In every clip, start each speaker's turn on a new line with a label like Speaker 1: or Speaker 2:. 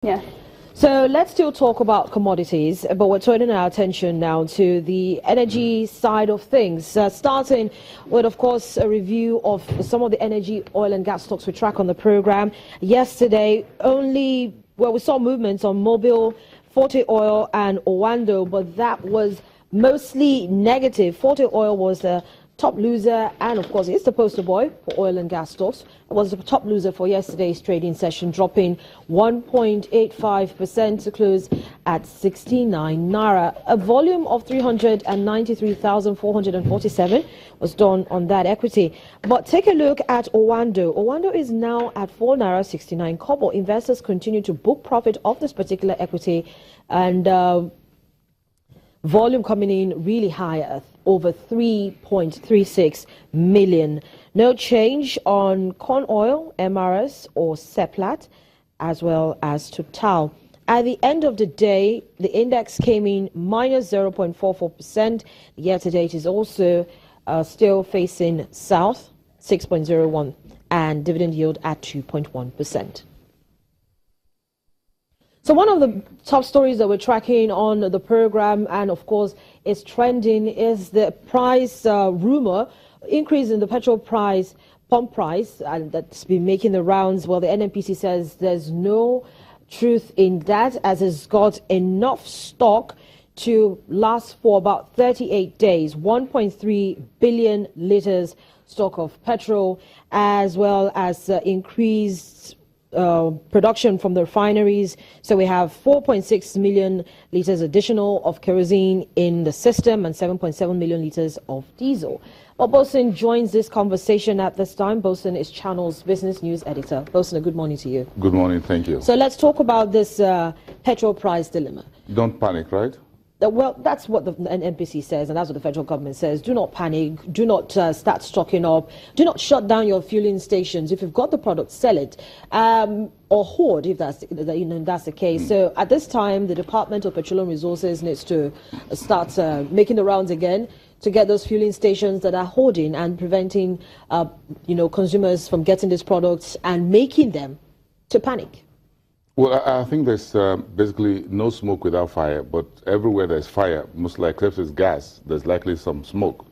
Speaker 1: Yeah.
Speaker 2: So let's still talk about commodities, but we're turning our attention now to the energy side of things, starting with, of course, a review of some of the energy, oil and gas stocks we track on the program. Yesterday, we saw movements on Mobil, Forte Oil and Owando, but that was mostly negative. Forte Oil was the top loser, and of course it's the poster boy for oil and gas stocks. It was the top loser for yesterday's trading session, dropping 1.85% to close at 69 naira. A volume of 393,447 was done on that equity. But take a look at Owando. Owando is now at 4 naira 69 kobo. Investors continue to book profit of this particular equity, and volume coming in really high at over 3.36 million. No change on corn oil, MRS or Seplat, as well as Total. At the end of the day, the index came in minus 0.44%. Year to date is also still facing south, 6.01, and dividend yield at 2.1%. So one of the top stories that we're tracking on the program, and of course is trending, is the price rumor increase in the petrol price, pump price, and that's been making the rounds. Well, the NNPC says there's no truth in that, as it's got enough stock to last for about 38 days, 1.3 billion liters stock of petrol, as well as increased production from the refineries. So we have 4.6 million liters additional of kerosene in the system and 7.7 million liters of diesel. Well, Bosun joins this conversation at this time. Bosun is Channel's business news editor. Bosun, good morning to you.
Speaker 3: Good morning, thank you.
Speaker 2: So let's talk about this petrol price dilemma.
Speaker 3: Don't panic, right?
Speaker 2: Well, that's what the NNPC says, and that's what the federal government says. Do not panic. Do not start stocking up. Do not shut down your fueling stations. If you've got the product, sell it, or hoard if that's the case. So at this time, the Department of Petroleum Resources needs to start making the rounds again to get those fueling stations that are hoarding and preventing consumers from getting these products and making them to panic.
Speaker 3: Well, I think there's basically no smoke without fire, but everywhere there's fire, most likely if it's gas, there's likely some smoke,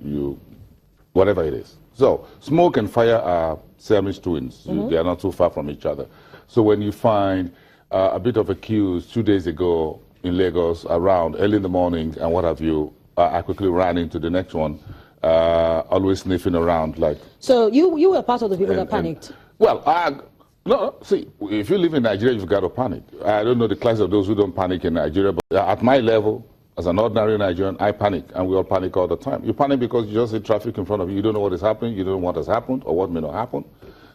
Speaker 3: whatever it is. So smoke and fire are Siamese twins. They are not too far from each other. So when you find a bit of a queue 2 days ago in Lagos around early in the morning and what have you, I quickly ran into the next one, always sniffing around like.
Speaker 2: So you were part of the people that panicked?
Speaker 3: No, see, if you live in Nigeria, you've got to panic. I don't know the class of those who don't panic in Nigeria, but at my level, as an ordinary Nigerian, I panic, and we all panic all the time. You panic because you just see traffic in front of you. You don't know what is happening. You don't know what has happened or what may not happen.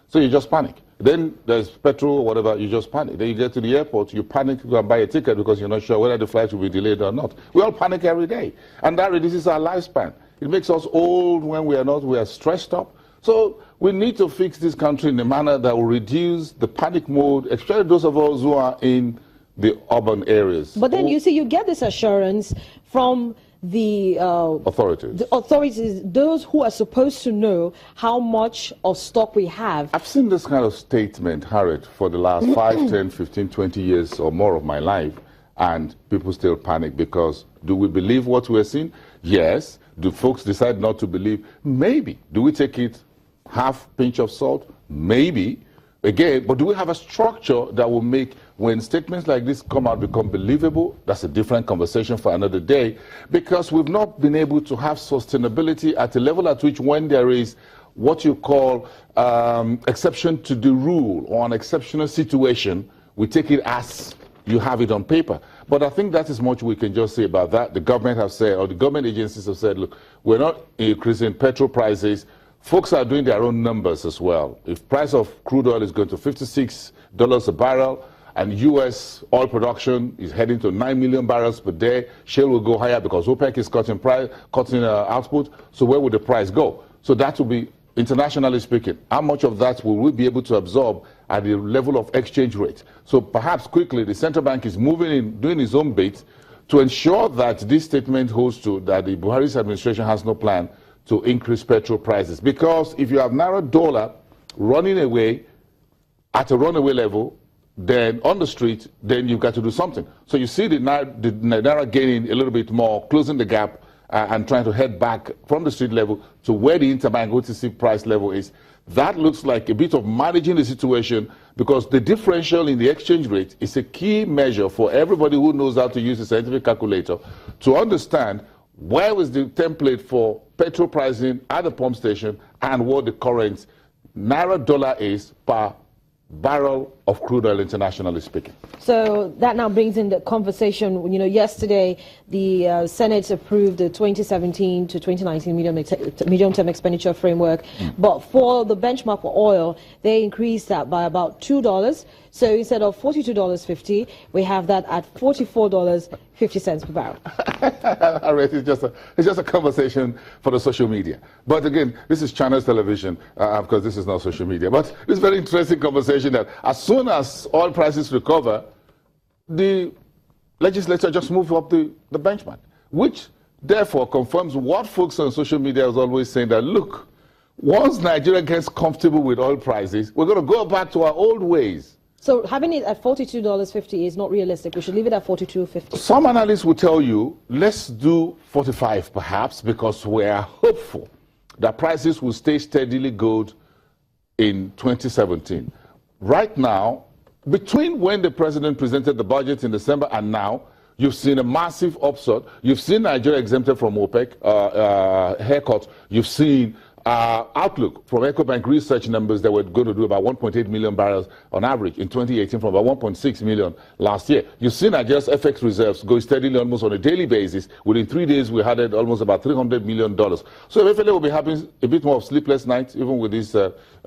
Speaker 3: So you just panic. Then there's petrol or whatever, you just panic. Then you get to the airport, you panic to go and buy a ticket because you're not sure whether the flight will be delayed or not. We all panic every day, and that reduces our lifespan. It makes us old when we are stressed up. So we need to fix this country in a manner that will reduce the panic mode, especially those of us who are in the urban areas.
Speaker 2: But then you see, you get this assurance from the
Speaker 3: authorities.
Speaker 2: The authorities, those who are supposed to know how much of stock we have.
Speaker 3: I've seen this kind of statement, Harriet, for the last 5, 10, 15, 20 years or more of my life, and people still panic because do we believe what we're seeing? Yes. Do folks decide not to believe? Maybe. Do we take it half pinch of salt? Maybe. Again, but do we have a structure that will make, when statements like this come out, become believable? That's a different conversation for another day, because we've not been able to have sustainability at a level at which, when there is what you call exception to the rule or an exceptional situation, we take it as you have it on paper. But I think that is much we can just say about that. The government have said, or the government agencies have said, look, we're not increasing petrol prices. Folks are doing their own numbers as well. If price of crude oil is going to $56 a barrel, and U.S. oil production is heading to 9 million barrels per day, shale will go higher because OPEC is cutting output. So where would the price go? So that will be, internationally speaking, how much of that will we be able to absorb at the level of exchange rate? So perhaps quickly the central bank is moving in, doing its own bit to ensure that this statement holds to, that the Buhari's administration has no plan to increase petrol prices. Because if you have narrow dollar running away at a runaway level, then on the street, then you've got to do something. So you see the Naira gaining a little bit more, closing the gap, and trying to head back from the street level to where the interbank OTC price level is. That looks like a bit of managing the situation, because the differential in the exchange rate is a key measure for everybody who knows how to use a scientific calculator to understand where was the template for petrol pricing at the pump station and what the current Naira dollar is per barrel of crude oil, internationally speaking.
Speaker 2: So that now brings in the conversation. You know, yesterday the Senate approved the 2017 to 2019 medium-term expenditure framework, but for the benchmark for oil, they increased that by about $2. So instead of $42.50, we have that at $44.50 per barrel.
Speaker 3: It's just a conversation for the social media. But again, this is Channels Television, of course this is not social media. But it's very interesting conversation that as soon as oil prices recover, the legislature just moved up the benchmark, which therefore confirms what folks on social media is always saying, that look, once Nigeria gets comfortable with oil prices, we're going to go back to our old ways.
Speaker 2: So having it at $42.50 is not realistic. We should leave it at $42.50.
Speaker 3: Some analysts will tell you, let's do 45 perhaps, because we are hopeful that prices will stay steadily good in 2017. Right now, between when the president presented the budget in December and now, you've seen a massive upsurge. You've seen Nigeria exempted from OPEC haircut. You've seen outlook from EcoBank research numbers that we're going to do about 1.8 million barrels on average in 2018 from about 1.6 million last year. You've seen Nigeria's FX reserves go steadily almost on a daily basis. Within 3 days, we had almost about $300 million. So if will be having a bit more of sleepless nights, even with this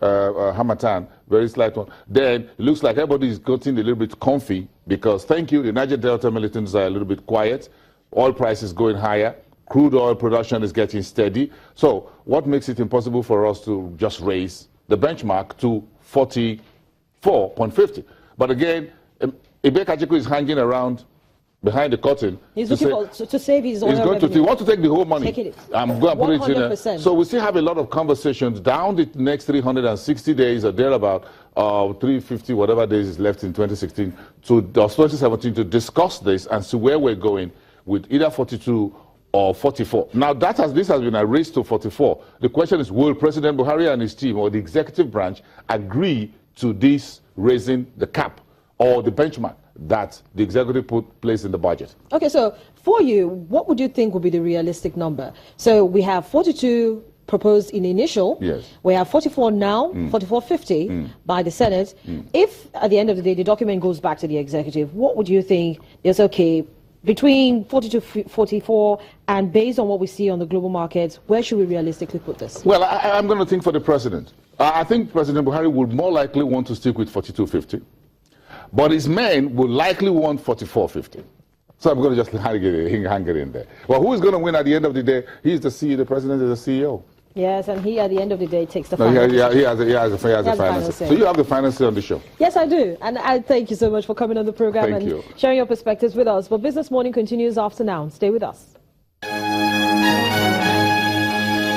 Speaker 3: Hamatan, very slight one, then it looks like everybody is getting a little bit comfy because, thank you, the Niger Delta militants are a little bit quiet. Oil prices going higher. Crude oil production is getting steady. So what makes it impossible for us to just raise the benchmark to 44.50? But again, Ibeka is hanging around behind the curtain.
Speaker 2: He's looking to save his oil revenue.
Speaker 3: He wants to take the whole money.
Speaker 2: Take it.
Speaker 3: I'm going to put it in there. So we still have a lot of conversations down the next 360 days or thereabout, 350, whatever days is left in 2016 to 2017 to discuss this and see where we're going with either 42 or 44. Now, this has been a race to 44. The question is, will President Buhari and his team or the executive branch agree to this raising the cap or the benchmark that the executive placed in the budget? Okay,
Speaker 2: so for you, what would you think would be the realistic number? So we have 42 proposed in initial.
Speaker 3: Yes.
Speaker 2: We have 44 now, 44.50 by the Senate. If at the end of the day the document goes back to the executive, what would you think is okay between 42, 44, and based on what we see on the global markets, where should we realistically put this?
Speaker 3: Well, I'm going to think for the president. I think President Buhari would more likely want to stick with 42.50, but his men will likely want 44.50. So I'm going to just hang it in there. Well, who is going to win at the end of the day? He's the CEO. The president is the CEO.
Speaker 2: Yes, and he at the end of the day takes the final
Speaker 3: decision. He has the final say. So you have the final say on the show.
Speaker 2: Yes, I do. And I thank you so much for coming on the program
Speaker 3: and
Speaker 2: sharing your perspectives with us. But Business Morning continues after now. Stay with us.